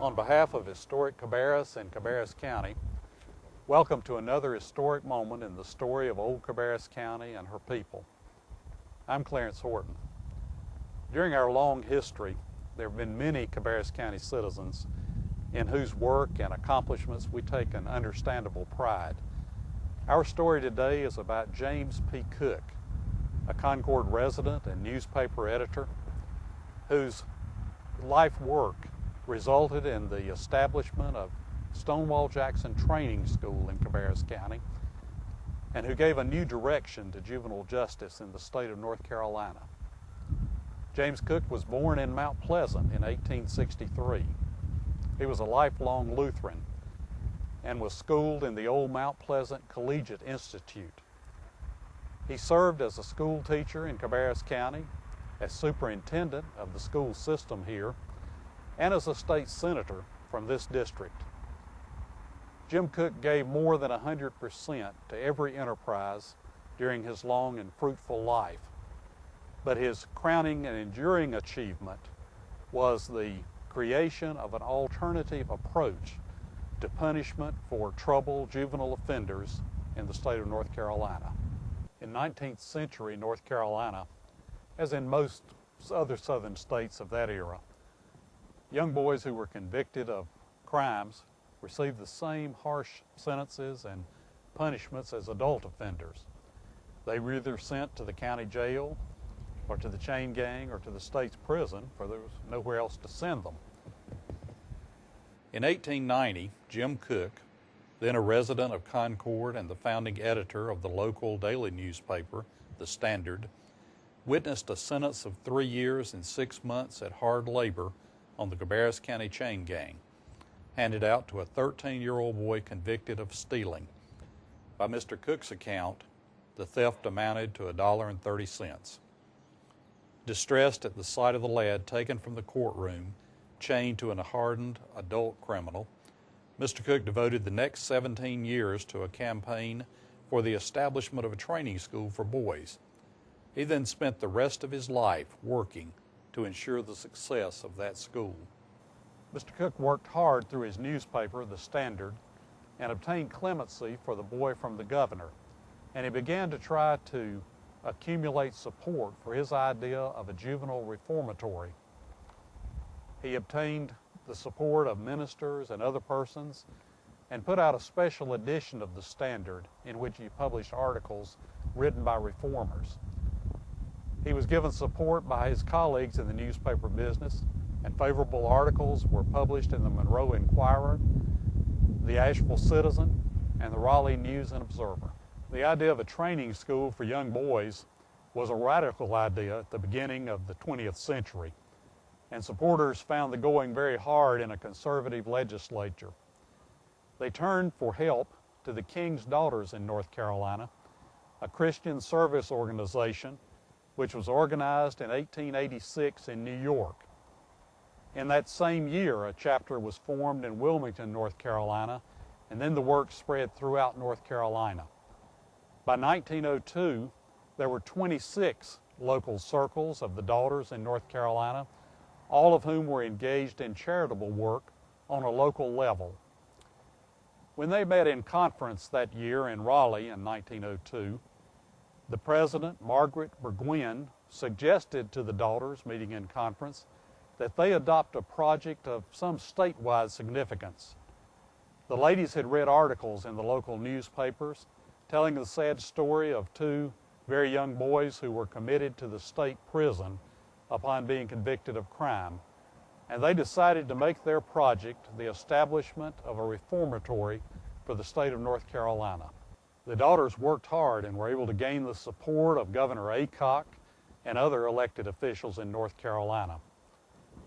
On behalf of historic Cabarrus and Cabarrus County, welcome to another historic moment in the story of old Cabarrus County and her people. I'm Clarence Horton. During our long history, there have been many Cabarrus County citizens in whose work and accomplishments we take an understandable pride. Our story today is about James P. Cook, a Concord resident and newspaper editor whose life work resulted in the establishment of Stonewall Jackson Training School in Cabarrus County, and who gave a new direction to juvenile justice in the state of North Carolina. James Cook was born in Mount Pleasant in 1863. He was a lifelong Lutheran and was schooled in the old Mount Pleasant Collegiate Institute. He served as a school teacher in Cabarrus County, as superintendent of the school system here, and as a state senator from this district. Jim Cook gave more than 100% to every enterprise during his long and fruitful life. But his crowning and enduring achievement was the creation of an alternative approach to punishment for troubled juvenile offenders in the state of North Carolina. In 19th century North Carolina, as in most other southern states of that era, young boys who were convicted of crimes received the same harsh sentences and punishments as adult offenders. They were either sent to the county jail or to the chain gang or to the state's prison, for there was nowhere else to send them. In 1890, Jim Cook, then a resident of Concord and the founding editor of the local daily newspaper, The Standard, witnessed a sentence of 3 years and 6 months at hard labor on the Cabarrus County chain gang, handed out to a 13-year-old boy convicted of stealing. By Mr. Cook's account, the theft amounted to $1.30. Distressed at the sight of the lad taken from the courtroom, chained to a hardened adult criminal, Mr. Cook devoted the next 17 years to a campaign for the establishment of a training school for boys. He then spent the rest of his life working to ensure the success of that school. Mr. Cook worked hard through his newspaper, The Standard, and obtained clemency for the boy from the governor, and he began to try to accumulate support for his idea of a juvenile reformatory. He obtained the support of ministers and other persons and put out a special edition of The Standard in which he published articles written by reformers. He was given support by his colleagues in the newspaper business, and favorable articles were published in the Monroe Inquirer, the Asheville Citizen, and the Raleigh News and Observer. The idea of a training school for young boys was a radical idea at the beginning of the 20th century, and supporters found the going very hard in a conservative legislature. They turned for help to the King's Daughters in North Carolina, a Christian service organization which was organized in 1886 in New York. In that same year, a chapter was formed in Wilmington, North Carolina, and then the work spread throughout North Carolina. By 1902, there were 26 local circles of the Daughters in North Carolina, all of whom were engaged in charitable work on a local level. When they met in conference that year in Raleigh in 1902, the president, Margaret Burgwyn, suggested to the Daughters meeting in conference that they adopt a project of some statewide significance. The ladies had read articles in the local newspapers telling the sad story of two very young boys who were committed to the state prison upon being convicted of crime, and they decided to make their project the establishment of a reformatory for the state of North Carolina. The Daughters worked hard and were able to gain the support of Governor Aycock and other elected officials in North Carolina.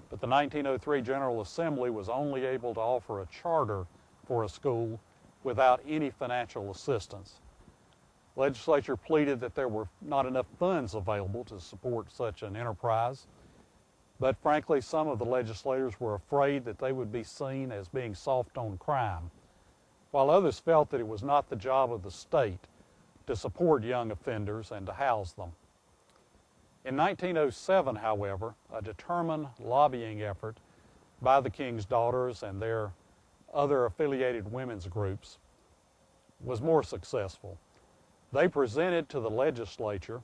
But the 1903 General Assembly was only able to offer a charter for a school without any financial assistance. The legislature pleaded that there were not enough funds available to support such an enterprise, but frankly, some of the legislators were afraid that they would be seen as being soft on crime, while others felt that it was not the job of the state to support young offenders and to house them. In 1907, however, a determined lobbying effort by the King's Daughters and their other affiliated women's groups was more successful. They presented to the legislature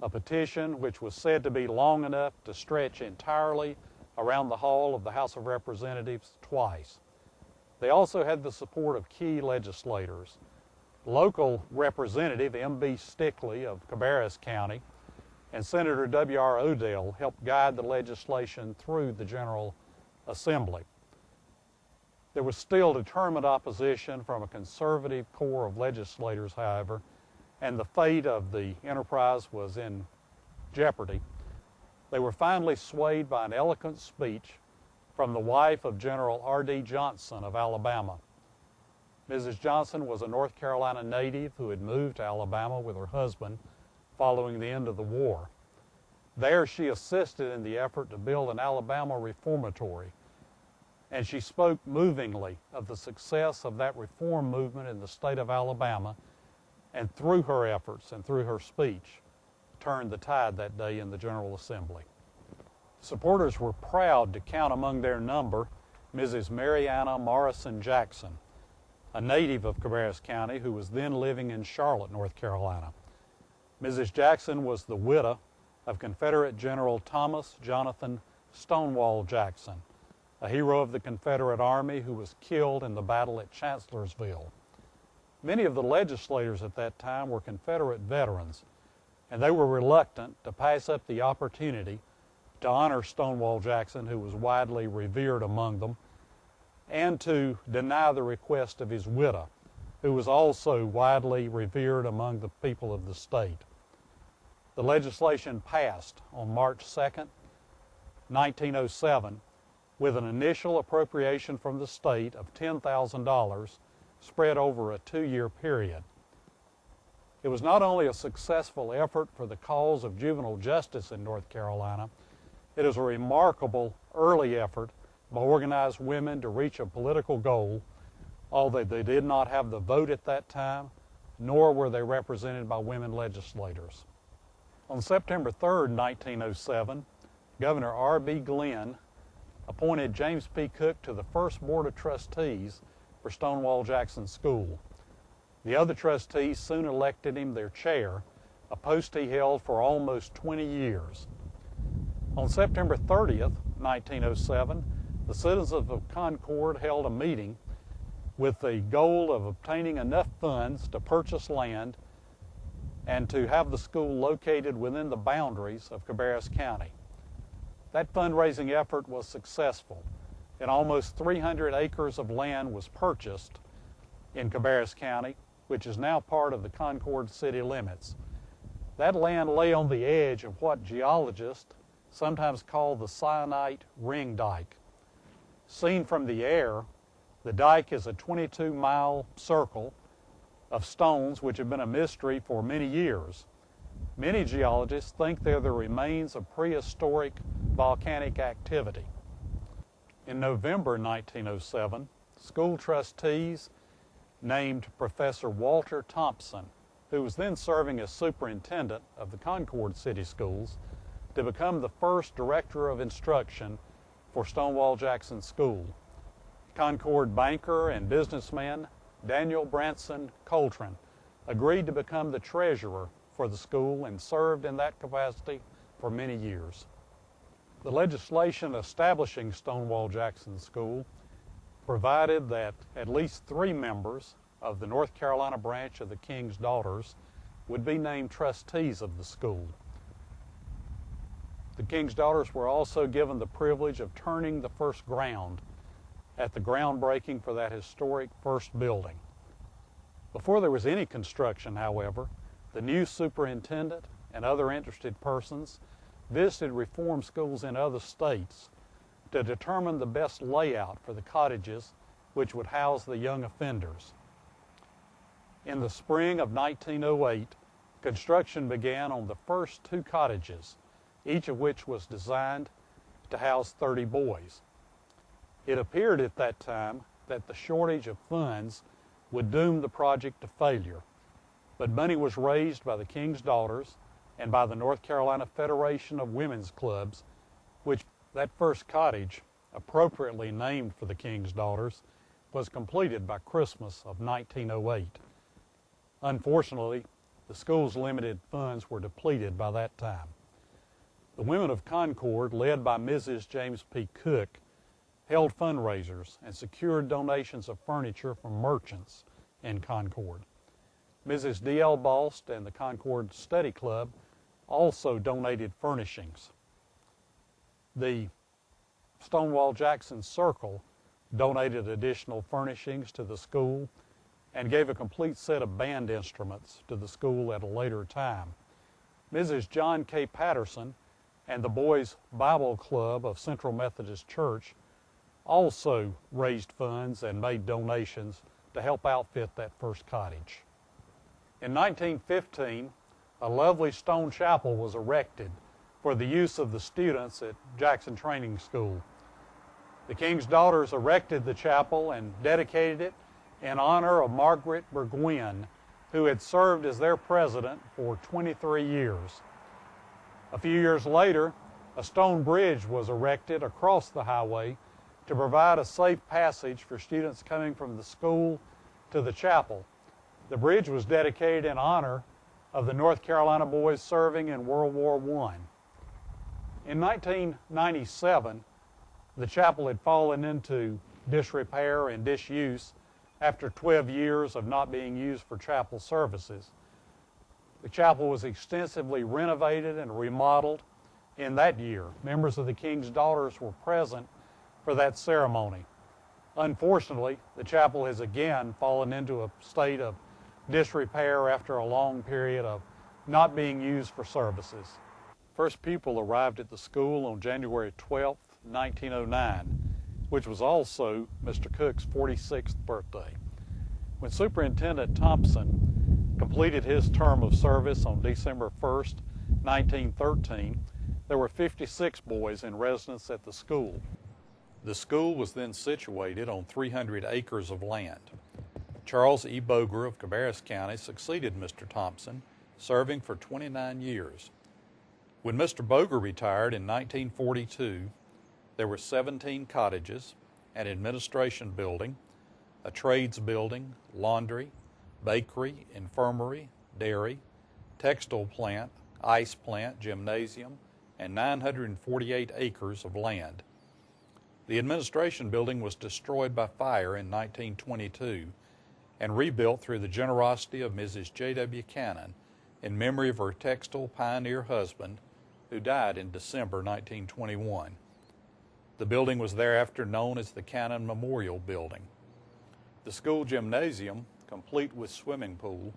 a petition which was said to be long enough to stretch entirely around the hall of the House of Representatives twice. They also had the support of key legislators. Local Representative M.B. Stickley of Cabarrus County and Senator W.R. Odell helped guide the legislation through the General Assembly. There was still determined opposition from a conservative core of legislators, however, and the fate of the enterprise was in jeopardy. They were finally swayed by an eloquent speech from the wife of General R.D. Johnson of Alabama. Mrs. Johnson was a North Carolina native who had moved to Alabama with her husband following the end of the war. There she assisted in the effort to build an Alabama reformatory, and she spoke movingly of the success of that reform movement in the state of Alabama, and through her efforts and through her speech, turned the tide that day in the General Assembly. Supporters were proud to count among their number Mrs. Marianna Morrison Jackson, a native of Cabarrus County who was then living in Charlotte, North Carolina. Mrs. Jackson was the widow of Confederate General Thomas Jonathan Stonewall Jackson, a hero of the Confederate Army who was killed in the battle at Chancellorsville. Many of the legislators at that time were Confederate veterans, and they were reluctant to pass up the opportunity to honor Stonewall Jackson, who was widely revered among them, and to deny the request of his widow, who was also widely revered among the people of the state. The legislation passed on March 2nd, 1907, with an initial appropriation from the state of $10,000 spread over a 2-year period. It was not only a successful effort for the cause of juvenile justice in North Carolina, it is a remarkable early effort by organized women to reach a political goal, although they did not have the vote at that time, nor were they represented by women legislators. On September 3rd, 1907, Governor R.B. Glenn appointed James P. Cook to the first Board of Trustees for Stonewall Jackson School. The other trustees soon elected him their chair, a post he held for almost 20 years. On September 30th, 1907, the citizens of Concord held a meeting with the goal of obtaining enough funds to purchase land and to have the school located within the boundaries of Cabarrus County. That fundraising effort was successful, and almost 300 acres of land was purchased in Cabarrus County, which is now part of the Concord city limits. That land lay on the edge of what geologists sometimes call the Syenite Ring Dike. Seen from the air, the dike is a 22-mile circle of stones which have been a mystery for many years. Many geologists think they're the remains of prehistoric volcanic activity. In November 1907, school trustees named Professor Walter Thompson, who was then serving as superintendent of the Concord City Schools, to become the first director of instruction for Stonewall Jackson School. Concord banker and businessman Daniel Branson Coltrane agreed to become the treasurer for the school and served in that capacity for many years. The legislation establishing Stonewall Jackson School provided that at least 3 members of the North Carolina branch of the King's Daughters would be named trustees of the school. The King's Daughters were also given the privilege of turning the first ground at the groundbreaking for that historic first building. Before there was any construction, however, the new superintendent and other interested persons visited reform schools in other states to determine the best layout for the cottages which would house the young offenders. In the spring of 1908, construction began on the first 2 cottages, each of which was designed to house 30 boys. It appeared at that time that the shortage of funds would doom the project to failure, but money was raised by the King's Daughters and by the North Carolina Federation of Women's Clubs, which that first cottage appropriately named for the King's daughters, was completed by Christmas of 1908. Unfortunately, the school's limited funds were depleted by that time. The women of Concord, led by Mrs. James P. Cook, held fundraisers and secured donations of furniture from merchants in Concord. Mrs. D.L. Balst and the Concord Study Club also donated furnishings. The Stonewall Jackson Circle donated additional furnishings to the school and gave a complete set of band instruments to the school at a later time. Mrs. John K. Patterson and the Boys Bible Club of Central Methodist Church also raised funds and made donations to help outfit that first cottage. In 1915, a lovely stone chapel was erected for the use of the students at Jackson Training School. The King's daughters erected the chapel and dedicated it in honor of Margaret Burgwyn, who had served as their president for 23 years. A few years later, a stone bridge was erected across the highway to provide a safe passage for students coming from the school to the chapel. The bridge was dedicated in honor of the North Carolina boys serving in World War I. In 1997, the chapel had fallen into disrepair and disuse after 12 years of not being used for chapel services. The chapel was extensively renovated and remodeled in that year. Members of the King's daughters were present for that ceremony. Unfortunately, the chapel has again fallen into a state of disrepair after a long period of not being used for services. First pupil arrived at the school on January 12, 1909, which was also Mr. Cook's 46th birthday. When Superintendent Thompson completed his term of service on December 1st, 1913, there were 56 boys in residence at the school. The school was then situated on 300 acres of land. Charles E. BOGER of Cabarrus County succeeded Mr. Thompson, serving for 29 years. When Mr. BOGER retired in 1942, there were 17 cottages, an administration building, a trades building, laundry, bakery, infirmary, dairy, textile plant, ice plant, gymnasium, and 948 acres of land. The administration building was destroyed by fire in 1922 and rebuilt through the generosity of Mrs. J.W. Cannon in memory of her textile pioneer husband, who died in December 1921. The building was thereafter known as the Cannon Memorial Building. The school gymnasium, complete with swimming pool,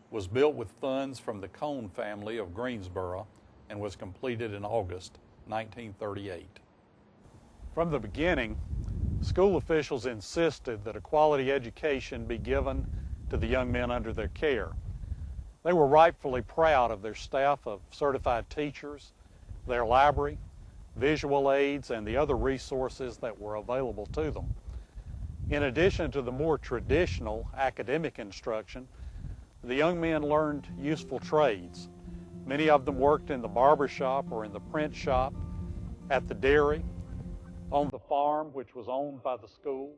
was built with funds from the Cone family of Greensboro and was completed in August 1938. From the beginning, school officials insisted that a quality education be given to the young men under their care. They were rightfully proud of their staff of certified teachers, their library, visual aids, and the other resources that were available to them. In addition to the more traditional academic instruction, the young men learned useful trades. Many of them worked in the barber shop or in the print shop, at the dairy, on the farm, which was owned by the school.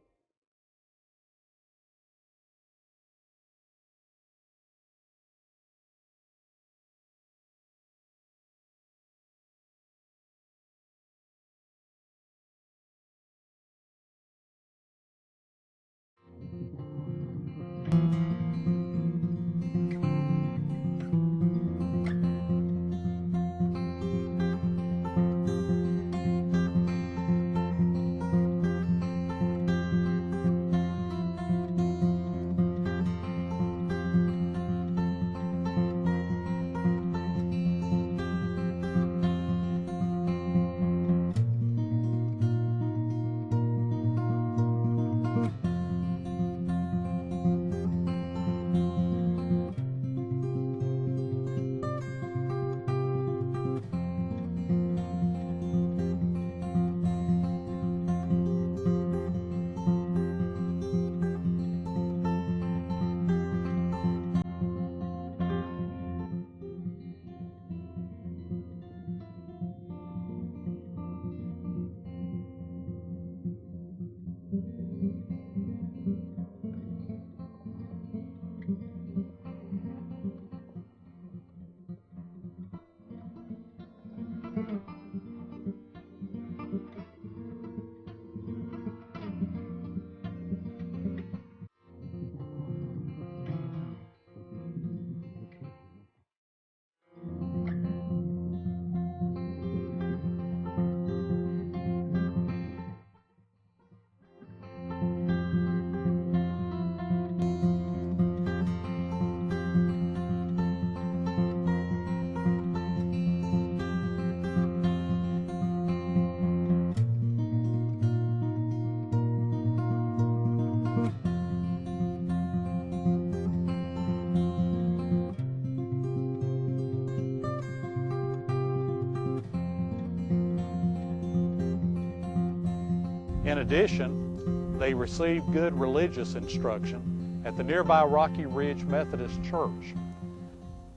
In addition, they received good religious instruction at the nearby Rocky Ridge Methodist Church.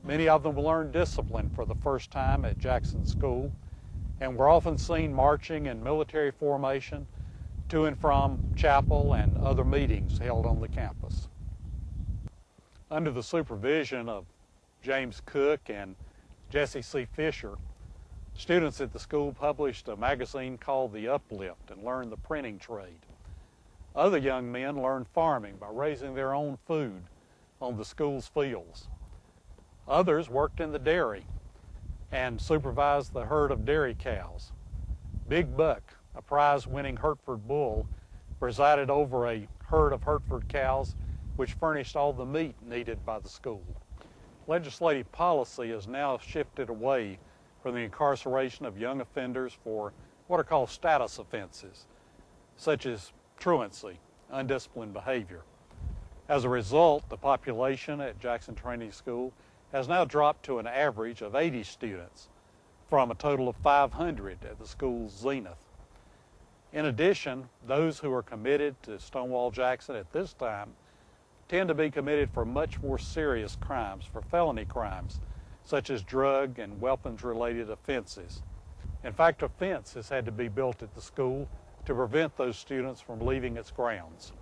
Many of them learned discipline for the first time at Jackson School and were often seen marching in military formation to and from chapel and other meetings held on the campus. Under the supervision of James Cook and Jesse C. Fisher, students at the school published a magazine called The Uplift and learned the printing trade. Other young men learned farming by raising their own food on the school's fields. Others worked in the dairy and supervised the herd of dairy cows. Big Buck, a prize-winning Hertford bull, presided over a herd of Hertford cows which furnished all the meat needed by the school. Legislative policy has now shifted away from the incarceration of young offenders for what are called status offenses, such as truancy, undisciplined behavior. As a result, the population at Jackson Training School has now dropped to an average of 80 students from a total of 500 at the school's zenith. In addition, those who are committed to Stonewall Jackson at this time tend to be committed for much more serious crimes, for felony crimes, such as drug and weapons-related offenses. In fact, a fence has had to be built at the school to prevent those students from leaving its grounds.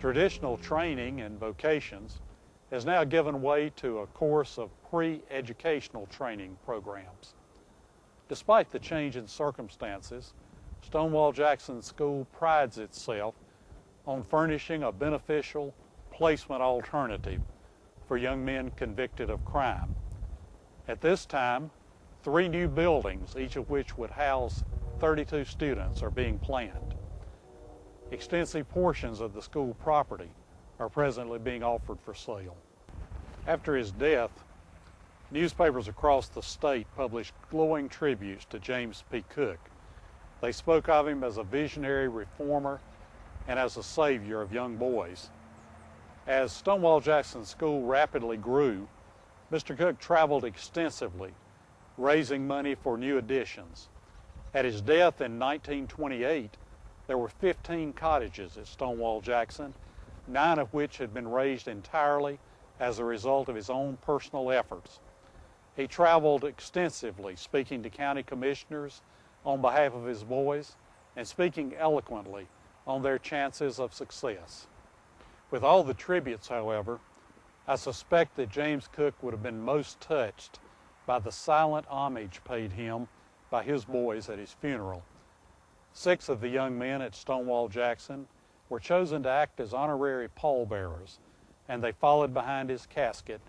Traditional training in vocations has now given way to a course of pre-educational training programs. Despite the change in circumstances, Stonewall Jackson School prides itself on furnishing a beneficial placement alternative for young men convicted of crime. At this time, 3 new buildings, each of which would house 32 students, are being planned. Extensive portions of the school property are presently being offered for sale. After his death, newspapers across the state published glowing tributes to James P. Cook. They spoke of him as a visionary reformer and as a savior of young boys. As Stonewall Jackson School rapidly grew, Mr. Cook traveled extensively, raising money for new additions. At his death in 1928, there were 15 cottages at Stonewall Jackson, 9 of which had been raised entirely as a result of his own personal efforts. He traveled extensively, speaking to county commissioners on behalf of his boys and speaking eloquently on their chances of success. With all the tributes, however, I suspect that James Cook would have been most touched by the silent homage paid him by his boys at his funeral. 6 of the young men at Stonewall Jackson were chosen to act as honorary pallbearers and they followed behind his casket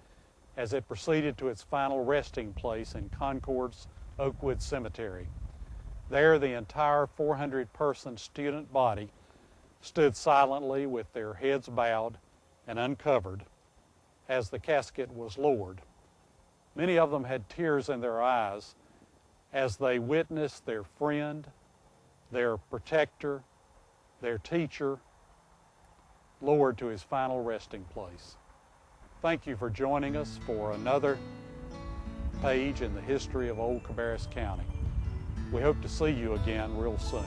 as it proceeded to its final resting place in Concord's Oakwood Cemetery. There, the entire 400-person student body stood silently with their heads bowed and uncovered as the casket was lowered. Many of them had tears in their eyes as they witnessed their friend, their protector, their teacher, lowered to his final resting place. Thank you for joining us for another page in the history of Old Cabarrus County. We hope to see you again real soon.